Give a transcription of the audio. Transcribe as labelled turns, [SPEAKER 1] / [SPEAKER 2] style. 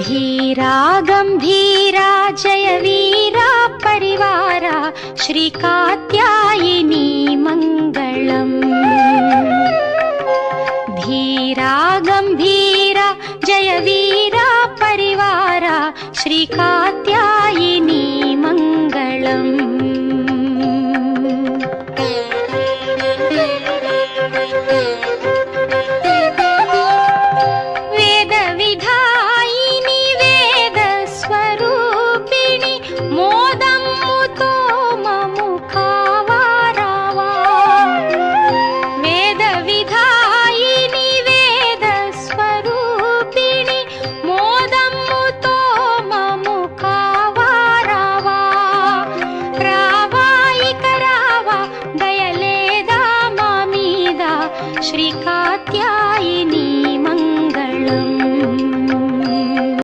[SPEAKER 1] धीरा गंभीरा जय वीरा परिवारा श्री कात्यायिनी मंगलम्। धीरा गंभीरा जय वीरा परिवारा श्री कात्यायिनी